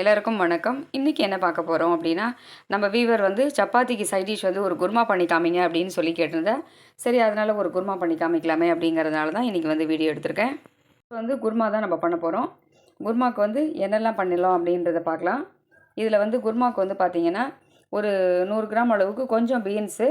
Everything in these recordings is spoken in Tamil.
எல்லாருக்கும் வணக்கம். இன்றைக்கி என்ன பார்க்க போகிறோம் அப்படின்னா, நம்ம வீவர் வந்து சப்பாத்திக்கு சைட் டிஷ் வந்து ஒரு குருமா பண்ணி காமிங்க அப்படின்னு சொல்லி கேட்டிருந்தேன். சரி, அதனால் ஒரு குருமா பண்ணி காமிக்கலாமே அப்படிங்கிறதுனால தான் இன்றைக்கி வந்து வீடியோ எடுத்திருக்கேன். இப்போ வந்து குருமா தான் நம்ம பண்ண போகிறோம். குருமாவுக்கு வந்து என்னெல்லாம் பண்ணிடலாம் அப்படின்றத பார்க்கலாம். இதில் வந்து குருமாவுக்கு வந்து பார்த்திங்கன்னா, ஒரு 100 கிராம் அளவுக்கு கொஞ்சம் பீன்ஸு,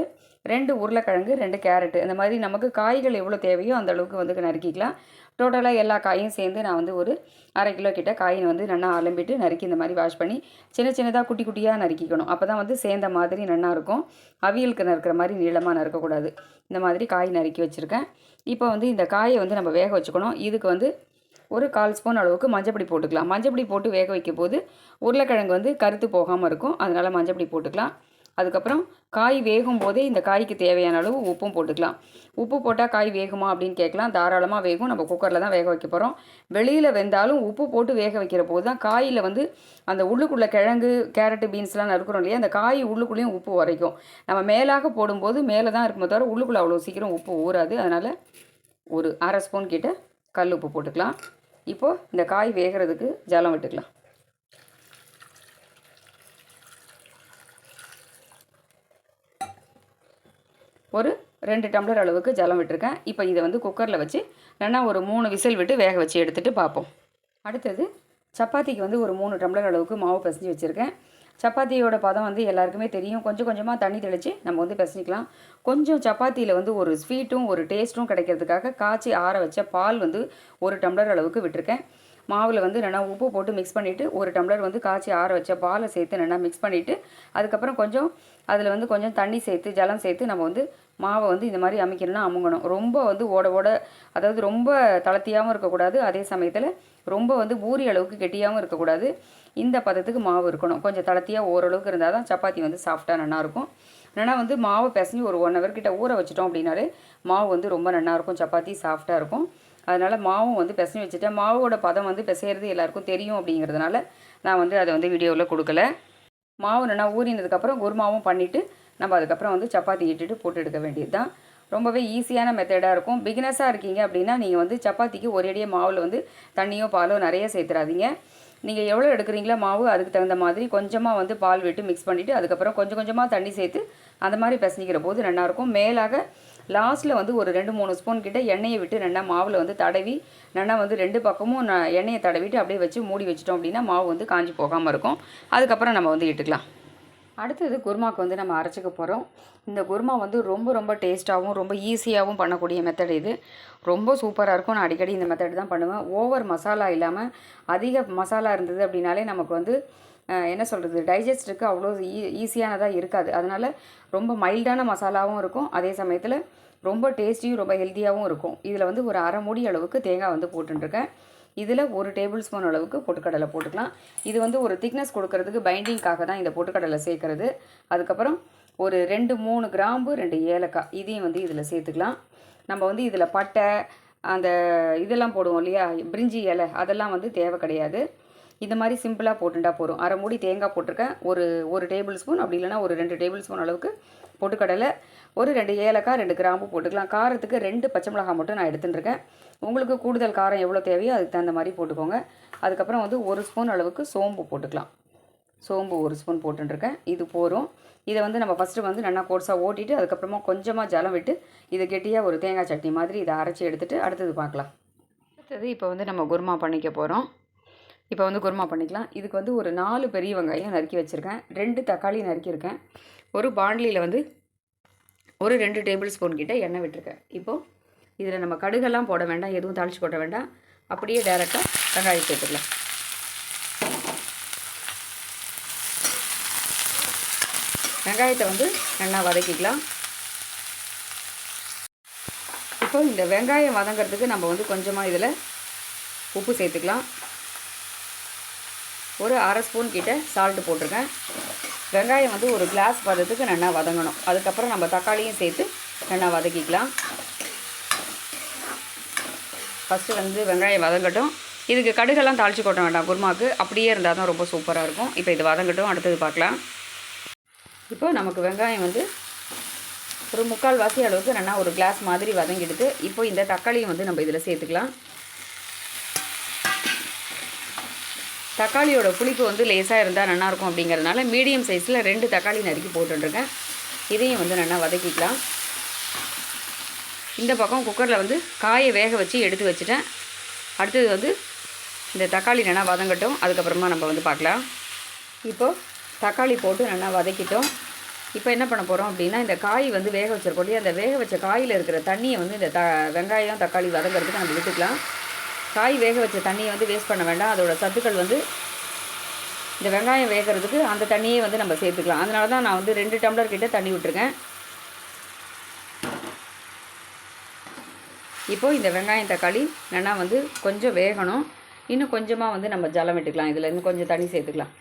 2 உருளைக்கிழங்கு, 2 கேரட்டு, இந்த மாதிரி நமக்கு காய்கள் எவ்வளோ தேவையோ அந்த அளவுக்கு வந்து நறுக்கிக்கலாம். டோட்டலாக எல்லா காயும் சேர்ந்து நான் வந்து ஒரு 1/2 கிலோ கிட்ட காயின் வந்து நல்லா அலம்பிட்டு நறுக்கி இந்த மாதிரி வாஷ் பண்ணி சின்ன சின்னதாக குட்டி குட்டியாக நறுக்கிக்கணும். அப்போ தான் வந்து சேர்ந்த மாதிரி நல்லா இருக்கும். அவியலுக்கு நறுக்கிற மாதிரி நீளமாக நறுக்கக்கூடாது. இந்த மாதிரி காய் நறுக்கி வச்சுருக்கேன். இப்போ வந்து இந்த காயை வந்து நம்ம வேக வச்சுக்கணும். இதுக்கு வந்து ஒரு 1/4 ஸ்பூன் அளவுக்கு மஞ்சப்பொடி போட்டுக்கலாம். மஞ்சப்பொடி போட்டு வேக வைக்கும் போது உருளைக்கிழங்கு வந்து கருத்து போகாமல் இருக்கும். அதனால் மஞ்சப்பொடி போட்டுக்கலாம். அதுக்கப்புறம் காய் வேகும் போதே இந்த காய்க்கு தேவையான அளவு உப்பும் போட்டுக்கலாம். உப்பு போட்டால் காய் வேகுமா அப்படின்னு கேட்கலாம். தாராளமாக வேகும். நம்ம குக்கரில் தான் வேக வைக்க போகிறோம். வெளியில் வெந்தாலும் உப்பு போட்டு வேக வைக்கிற போது தான் காயில் வந்து அந்த உள்ளுக்குள்ளே கிழங்கு, கேரட்டு, பீன்ஸ்லாம் நறுக்கிறோம் இல்லையா, அந்த காய் உள்ளுக்குள்ளேயும் உப்பு உரைக்கும். நம்ம மேலாக போடும்போது மேலே தான் இருக்குமே தவிர உள்ளுக்குள்ளே அவ்வளோ சீக்கிரம் உப்பு ஊறாது. அதனால் ஒரு 1/2 ஸ்பூன் கிட்ட கல் உப்பு போட்டுக்கலாம். இப்போது இந்த காய் வேகிறதுக்கு ஜலம் விட்டுக்கலாம். ஒரு 2 டம்ளர் அளவுக்கு ஜலம் விட்டுருக்கேன். இப்போ இதை வந்து குக்கரில் வச்சு இல்லைன்னா ஒரு 3 விசில் விட்டு வேக வச்சு எடுத்துகிட்டு பார்ப்போம். அடுத்தது சப்பாத்திக்கு வந்து ஒரு 3 டம்ளர் அளவுக்கு மாவு பிசைஞ்சு வச்சுருக்கேன். சப்பாத்தியோட பதம் வந்து எல்லாருக்குமே தெரியும். கொஞ்சம் கொஞ்சமாக தண்ணி தெளித்து நம்ம வந்து பிசைஞ்சிக்கலாம். கொஞ்சம் சப்பாத்தியில் வந்து ஒரு ஸ்வீட்டும் ஒரு டேஸ்ட்டும் கிடைக்கிறதுக்காக காய்ச்சி ஆற வச்ச பால் வந்து 1 டம்ளர் அளவுக்கு விட்டுருக்கேன். மாவில் வந்து நல்லா உப்பு போட்டு மிக்ஸ் பண்ணிவிட்டு 1 டம்ளர் வந்து காய்ச்சி ஆற வச்ச பாலை சேர்த்து நல்லா மிக்ஸ் பண்ணிவிட்டு அதுக்கப்புறம் கொஞ்சம் அதில் வந்து கொஞ்சம் தண்ணி சேர்த்து ஜலம் சேர்த்து நம்ம வந்து மாவை வந்து இந்த மாதிரி அமைக்கணும்னா அமுங்கணும். ரொம்ப வந்து ஓட அதாவது ரொம்ப தளர்த்தியாகவும் இருக்கக்கூடாது, அதே சமயத்தில் ரொம்ப வந்து பூரி அளவுக்கு கெட்டியாகவும் இருக்கக்கூடாது. இந்த பதத்துக்கு மாவு இருக்கணும். கொஞ்சம் தளர்த்தியாக ஓரளவுக்கு இருந்தால் தான் சப்பாத்தி வந்து சாஃப்டாக நல்லாயிருக்கும். இல்லைனா வந்து மாவை பிசைஞ்சு ஒரு 1 ஹவர் கிட்ட ஊற வச்சிட்டோம் அப்படின்னாலே மாவு வந்து ரொம்ப நல்லாயிருக்கும், சப்பாத்தி சாஃப்டாக இருக்கும். அதனால் மாவும் வந்து பிசைஞ்சு வச்சுட்டேன். மாவோட பதம் வந்து பிசைகிறது எல்லாருக்கும் தெரியும் அப்படிங்கிறதுனால நான் வந்து அதை வந்து வீடியோவில் கொடுக்கல. மாவு நல்லா ஊறினதுக்கப்புறம் குருமாவும் பண்ணிவிட்டு நம்ம அதுக்கப்புறம் வந்து சப்பாத்தி இட்டுட்டு போட்டு எடுக்க வேண்டியது தான். ரொம்பவே ஈஸியான மெத்தடாக இருக்கும். பிகினஸாக இருக்கீங்க அப்படின்னா நீங்கள் வந்து சப்பாத்திக்கு ஒரேடியே மாவில் வந்து தண்ணியோ பாலோ நிறைய சேர்த்துறாதீங்க. நீங்கள் எவ்வளோ எடுக்கிறீங்களோ மாவு அதுக்கு தகுந்த மாதிரி கொஞ்சமாக வந்து பால் விட்டு மிக்ஸ் பண்ணிவிட்டு அதுக்கப்புறம் கொஞ்சம் கொஞ்சமாக தண்ணி சேர்த்து அந்த மாதிரி பிசைஞ்சிக்கிற போது நல்லாயிருக்கும். மேலாக லாஸ்ட்டில் வந்து ஒரு 2-3 ஸ்பூன் கிட்ட எண்ணெயை விட்டு நல்லா மாவில் வந்து தடவி நல்லா வந்து 2 பக்கமும் எண்ணெயை தடவிட்டு அப்படியே வச்சு மூடி வச்சிட்டோம் அப்படின்னா மாவு வந்து காஞ்சி போகாமல் இருக்கும். அதுக்கப்புறம் நம்ம வந்து இட்டுக்கலாம். அடுத்தது குருமாவுக்கு வந்து நம்ம அரைச்சிக்க போகிறோம். இந்த குருமா வந்து ரொம்ப டேஸ்ட்டாகவும் ரொம்ப ஈஸியாகவும் பண்ணக்கூடிய மெத்தட் இது. ரொம்ப சூப்பராக இருக்கும். நான் அடிக்கடி இந்த மெத்தட் தான் பண்ணுவேன். ஓவர் மசாலா இல்லாமல் அதிக மசாலா இருந்தது அப்படின்னாலே நமக்கு வந்து என்ன சொல்கிறது, டைஜஸ்ட்டுக்கு அவ்வளோ ஈஸியானதாக இருக்காது. அதனால் ரொம்ப மைல்டான மசாலாவும் இருக்கும், அதே சமயத்தில் ரொம்ப டேஸ்டியும் ரொம்ப ஹெல்த்தியாகவும் இருக்கும். இதில் வந்து ஒரு 1/2 மூடி அளவுக்கு தேங்காய் வந்து போட்டுருக்கேன். இதில் 1 டேபிள் ஸ்பூன் அளவுக்கு பொட்டுக்கடலை போட்டுக்கலாம். இது வந்து ஒரு திக்னஸ் கொடுக்கறதுக்கு பைண்டிங்காக தான் இந்த பொட்டுக்கடலை சேர்க்குறது. அதுக்கப்புறம் ஒரு 2-3 கிராம்பு, 2 ஏலக்காய் இதையும் வந்து இதில் சேர்த்துக்கலாம். நம்ம வந்து இதில் பட்டை அந்த இதெல்லாம் போடுவோம் இல்லையா, பிரிஞ்சி இலை, அதெல்லாம் வந்து தேவை கிடையாது. இந்த மாதிரி சிம்பிளாக போட்டுட்டா போதும். 1/2 மூடி தேங்காய் போட்டிருக்கேன். ஒரு டேபிள் ஸ்பூன் அப்படி இல்லைனா ஒரு 2 டேபிள் ஸ்பூன் அளவுக்கு பொட்டுக்கடலை, ஒரு 2 ஏலக்காய், 2 கிராம்பு போட்டுக்கலாம். காரத்துக்கு 2 பச்சை மிளகாய் மட்டும் நான் எடுத்துட்டுருக்கேன். உங்களுக்கு கூடுதல் காரம் எவ்வளோ தேவையோ அதுக்கு தகுந்த மாதிரி போட்டுக்கோங்க. அதுக்கப்புறம் வந்து 1 ஸ்பூன் அளவுக்கு சோம்பு போட்டுக்கலாம். சோம்பு 1 ஸ்பூன் போட்டுருக்கேன். இது போதும். இதை வந்து நம்ம ஃபஸ்ட்டு வந்து நல்லா கோர்ஸாக ஓட்டிட்டு அதுக்கப்புறமா கொஞ்சமாக ஜலம் விட்டு இதை கெட்டியாக ஒரு தேங்காய் சட்னி மாதிரி இதை அரைச்சி எடுத்துகிட்டு அடுத்தது பார்க்கலாம். அடுத்தது இப்போ வந்து நம்ம குருமா பண்ணிக்க போகிறோம். இப்போ வந்து குருமா பண்ணிக்கலாம். இதுக்கு வந்து ஒரு 4 பெரிய வெங்காயம் நறுக்கி வச்சுருக்கேன். 2 தக்காளி நறுக்கியிருக்கேன். ஒரு பாண்ட்லியில் வந்து ஒரு 2 டேபிள் ஸ்பூன் கிட்ட எண்ணெய் விட்டுருக்கேன். இப்போது இதில் நம்ம கடுகெல்லாம் போட வேண்டாம், எதுவும் தாளித்து போட வேண்டாம். அப்படியே டைரெக்டாக வெங்காயம் சேர்த்துக்கலாம். வெங்காயத்தை வந்து நல்லா வதக்கிக்கலாம். இப்போ இந்த வெங்காயம் வதங்கிறதுக்கு நம்ம வந்து கொஞ்சமாக இதில் உப்பு சேர்த்துக்கலாம். ஒரு 1/2 ஸ்பூன் கிட்ட சால்ட்டு போட்டிருக்கேன். வெங்காயம் வந்து ஒரு கிளாஸ் பதத்துக்கு நல்லா வதங்கணும். அதுக்கப்புறம் நம்ம தக்காளியும் சேர்த்து நல்லா வதக்கிக்கலாம். ஃபஸ்ட்டு வந்து வெங்காயம் வதங்கட்டும். இதுக்கு கடுகெல்லாம் தாளித்து கொட்ட வேண்டாம் குருமாவுக்கு, அப்படியே இருந்தால் தான் ரொம்ப சூப்பராக இருக்கும். இப்போ இது வதங்கட்டும், அடுத்தது பார்க்கலாம். இப்போ நமக்கு வெங்காயம் வந்து ஒரு 3/4 வாசி அளவுக்கு நல்லா ஒரு கிளாஸ் மாதிரி வதங்கிடுது. இப்போ இந்த தக்காளியும் வந்து நம்ம இதில் சேர்த்துக்கலாம். தக்காளியோட புளிப்பு வந்து லேசாக இருந்தால் நல்லாயிருக்கும் அப்படிங்கிறதுனால மீடியம் சைஸில் 2 தக்காளி நறுக்கி போட்டுருக்கேன். இதையும் வந்து நல்லா வதக்கிக்கலாம். இந்த பக்கம் குக்கரில் வந்து காயை வேக வச்சு எடுத்து வச்சுட்டேன். அடுத்தது வந்து இந்த தக்காளி நல்லா வதங்கட்டும், அதுக்கப்புறமா நம்ம வந்து பார்க்கலாம். இப்போது தக்காளி போட்டு நல்லா வதக்கிட்டோம். இப்போ என்ன பண்ண போகிறோம் அப்படின்னா, இந்த காய் வந்து வேக வச்சிருக்கோம் இல்லையா, அந்த வேக வச்ச காயில் இருக்கிற தண்ணியை வந்து இந்த வெங்காயம் தக்காளி வதங்கிறதுக்கு நம்ம விட்டுக்கலாம். காய் வேக வச்ச தண்ணியை வந்து வேஸ்ட் பண்ண வேண்டாம். அதோட சத்துக்கள் வந்து இந்த வெங்காயம் வேகிறதுக்கு அந்த தண்ணியே வந்து நம்ம சேர்த்துக்கலாம். அதனால தான் நான் வந்து 2 டம்ளர் கிட்ட தண்ணி விட்டுருக்கேன். இப்போது இந்த வெங்காயம் தக்காளி நல்லா வந்து கொஞ்சம் வேகணும். இன்னும் கொஞ்சமாக வந்து நம்ம ஜலம் விட்டுக்கலாம். இதில் இன்னும் கொஞ்சம் தண்ணி சேர்த்துக்கலாம்.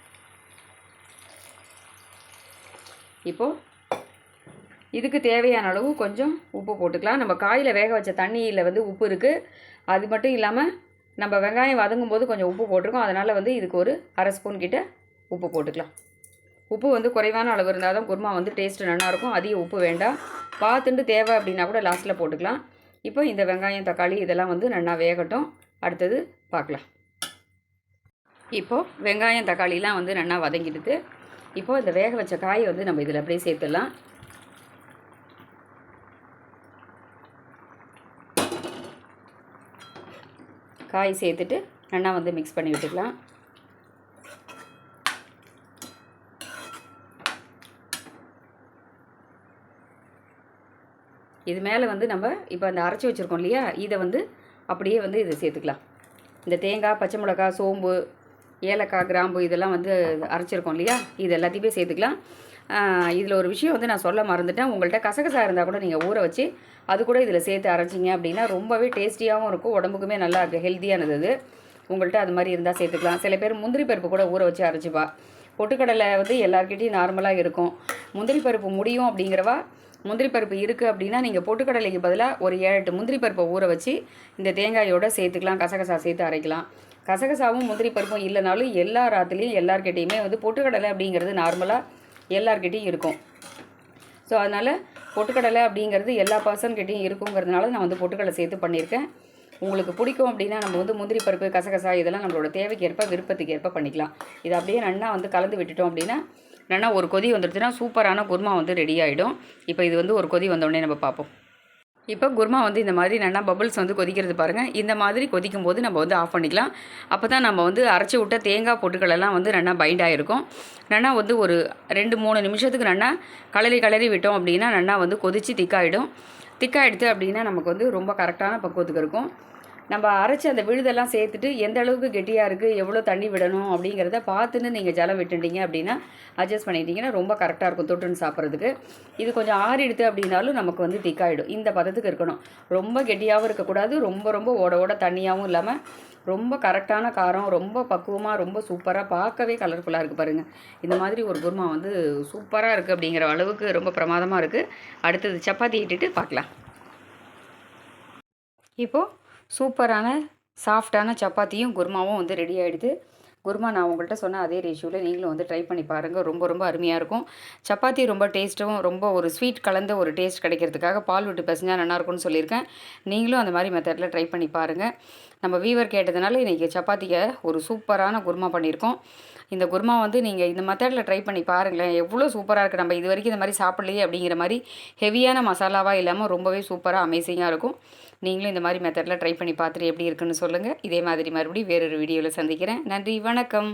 இப்போது இதுக்கு தேவையான அளவு கொஞ்சம் உப்பு போட்டுக்கலாம். நம்ம காயில் வேக வச்ச தண்ணியில் வந்து உப்பு இருக்குது. அது மட்டும் இல்லாமல் நம்ம வெங்காயம் வதங்கும் போது கொஞ்சம் உப்பு போட்டிருக்கோம். அதனால் வந்து இதுக்கு ஒரு 1/2 ஸ்பூன் கிட்ட உப்பு போட்டுக்கலாம். உப்பு வந்து குறைவான அளவு இருந்தால் தான் குருமா வந்து டேஸ்ட்டு நல்லாயிருக்கும். அதிக உப்பு வேண்டாம். பார்த்துட்டு தேவை அப்படின்னா கூட லாஸ்ட்டில் போட்டுக்கலாம். இப்போ இந்த வெங்காயம் தக்காளி இதெல்லாம் வந்து நல்லா வேகட்டும். அடுத்தது பார்க்கலாம். இப்போது வெங்காயம் தக்காளிலாம் வந்து நல்லா வதங்கிடுது. இப்போது இந்த வேக வச்ச காயை வந்து நம்ம இதில் அப்படியே சேர்த்துடலாம். காய் சேர்த்துட்டு நல்லா வந்து மிக்ஸ் பண்ணி விட்டுக்கலாம். இது மேலே வந்து நம்ம இப்போ அந்த அரைச்சி வச்சுருக்கோம் இல்லையா, இதை வந்து அப்படியே வந்து இதை சேர்த்துக்கலாம். இந்த தேங்காய், பச்சை மிளகாய், சோம்பு, ஏலக்காய், கிராம்பு இதெல்லாம் வந்து அரைச்சிருக்கோம் இல்லையா, இது எல்லாத்தையுமே சேர்த்துக்கலாம். இதில் ஒரு விஷயம் வந்து நான் சொல்ல மறந்துட்டேன். உங்கள்கிட்ட கசகசா இருந்தால் கூட நீங்கள் ஊற வச்சு அது கூட இதில் சேர்த்து அரைச்சிங்க அப்படின்னா ரொம்பவே டேஸ்டியாகவும் இருக்கும், உடம்புக்குமே நல்லா இருக்குது, ஹெல்த்தியானது அது. உங்கள்கிட்ட அது மாதிரி இருந்தால் சேர்த்துக்கலாம். சில பேர் முந்திரி பருப்பு கூட ஊற வச்சு அரைச்சிப்பா. பொட்டுக்கடலை வந்து எல்லாருக்கிட்டையும் நார்மலாக இருக்கும். முந்திரி பருப்பு முடியும் அப்படிங்கிறவா, முந்திரி பருப்பு இருக்குது அப்படின்னா நீங்கள் பொட்டுக்கடலைக்கு பதிலாக ஒரு 7-8 முந்திரி பருப்பை ஊற வச்சு இந்த தேங்காயோடு சேர்த்துக்கலாம். கசகசா சேர்த்து அரைக்கலாம். கசகசாவும் முந்திரி பருப்பும் இல்லைனாலும் எல்லா ராத்துலேயும் எல்லார்கிட்டையுமே வந்து பொட்டுக்கடலை அப்படிங்கிறது நார்மலாக எல்லார்கிட்டையும் இருக்கும். ஸோ அதனால் பொட்டுக்கடலை அப்படிங்கிறது எல்லா பர்சன்கிட்டையும் இருக்குங்கிறதுனால நான் வந்து பொட்டுக்கடலை சேர்த்து பண்ணியிருக்கேன். உங்களுக்கு பிடிக்கும் அப்படின்னா நம்ம வந்து முந்திரி பருப்பு, கசகசா இதெல்லாம் நம்மளோட தேவைக்கு ஏற்ப விருப்பத்துக்கு ஏற்ப பண்ணிக்கலாம். இதை அப்படியே நல்லா வந்து கலந்து விட்டுட்டோம் அப்படின்னா நல்லா ஒரு கொதி வந்துடுச்சுன்னா சூப்பரான குருமா வந்து ரெடி ஆகிடும். இப்போ இது வந்து ஒரு கொதி வந்தோடனே நம்ம பார்ப்போம். இப்போ குருமா வந்து இந்த மாதிரி நல்லா பபிள்ஸ் வந்து கொதிக்கிறது பாருங்கள். இந்த மாதிரி கொதிக்கும் போது நம்ம வந்து ஆஃப் பண்ணிக்கலாம். அப்போ தான் நம்ம வந்து அரைச்சி விட்ட தேங்காய் பொட்டுக்களெல்லாம் வந்து நல்லா பைண்ட் ஆகிருக்கும். நல்லா வந்து ஒரு 2-3 நிமிஷத்துக்கு நல்லா கலரி விட்டோம் அப்படின்னா நல்லா வந்து கொதித்து திக்காகிடுது அப்படின்னா நமக்கு வந்து ரொம்ப கரெக்டான பக்குவத்துக்கு இருக்கும். நம்ம அரைச்சி அந்த விழுதெல்லாம் சேர்த்துட்டு எந்த அளவுக்கு கெட்டியாக இருக்குது, எவ்வளோ தண்ணி விடணும் அப்படிங்கிறத பார்த்துன்னு நீங்கள் ஜலம் விட்டுட்டீங்க அப்படின்னா அட்ஜஸ்ட் பண்ணிட்டீங்கன்னா ரொம்ப கரெக்டாக இருக்கும் தொட்டுன்னு சாப்பிட்றதுக்கு. இது கொஞ்சம் ஆறிடுது அப்படின்னாலும் நமக்கு வந்து திக்காயிடும். இந்த பதத்துக்கு இருக்கணும். ரொம்ப கெட்டியாகவும் இருக்கக்கூடாது, ரொம்ப ஓட தண்ணியாகவும் இல்லாமல் ரொம்ப கரெக்டான காரம், ரொம்ப பக்குவமாக, ரொம்ப சூப்பராக, பார்க்கவே கலர்ஃபுல்லாக இருக்குது பாருங்கள். இந்த மாதிரி ஒரு குருமா வந்து சூப்பராக இருக்குது அப்படிங்கிற அளவுக்கு ரொம்ப பிரமாதமாக இருக்குது. அடுத்தது சப்பாத்தி இட்டுட்டு பார்க்கலாம். இப்போது சூப்பரான சாஃப்டான சப்பாத்தியும் குருமாவும் வந்து ரெடி ஆகிடுது. குருமா நான் உங்கள்கிட்ட சொன்ன அதே ரேஷியோவில் நீங்களும் வந்து ட்ரை பண்ணி பாருங்கள். ரொம்ப அருமையாக இருக்கும். சப்பாத்தி ரொம்ப டேஸ்ட்டும் ரொம்ப ஒரு ஸ்வீட் கலந்த ஒரு டேஸ்ட் கிடைக்கிறதுக்காக பால் விட்டு பசஞ்சால் நல்லாயிருக்கும்னு சொல்லியிருக்கேன். நீங்களும் அந்த மாதிரி மெத்தடில் ட்ரை பண்ணி பாருங்கள். நம்ம வீவர் கேட்டதுனால இன்றைக்கி சப்பாத்தியை ஒரு சூப்பரான குருமா பண்ணியிருக்கோம். இந்த குருமா வந்து நீங்கள் இந்த மெத்தடில் ட்ரை பண்ணி பாருங்களேன், எவ்வளோ சூப்பராக இருக்குது. நம்ம இது வரைக்கும் இந்த மாதிரி சாப்பிட்லையே அப்படிங்கிற மாதிரி ஹெவியான மசாலாவாக இல்லாமல் ரொம்பவே சூப்பராக அமேசிங்காக இருக்கும். நீங்களும் இந்த மாதிரி மெத்தடில் ட்ரை பண்ணி பார்த்துட்டு எப்படி இருக்குன்னு சொல்லுங்கள். இதே மாதிரி மறுபடியும் வேறொரு வீடியோவில் சந்திக்கிறேன். நன்றி, வணக்கம்.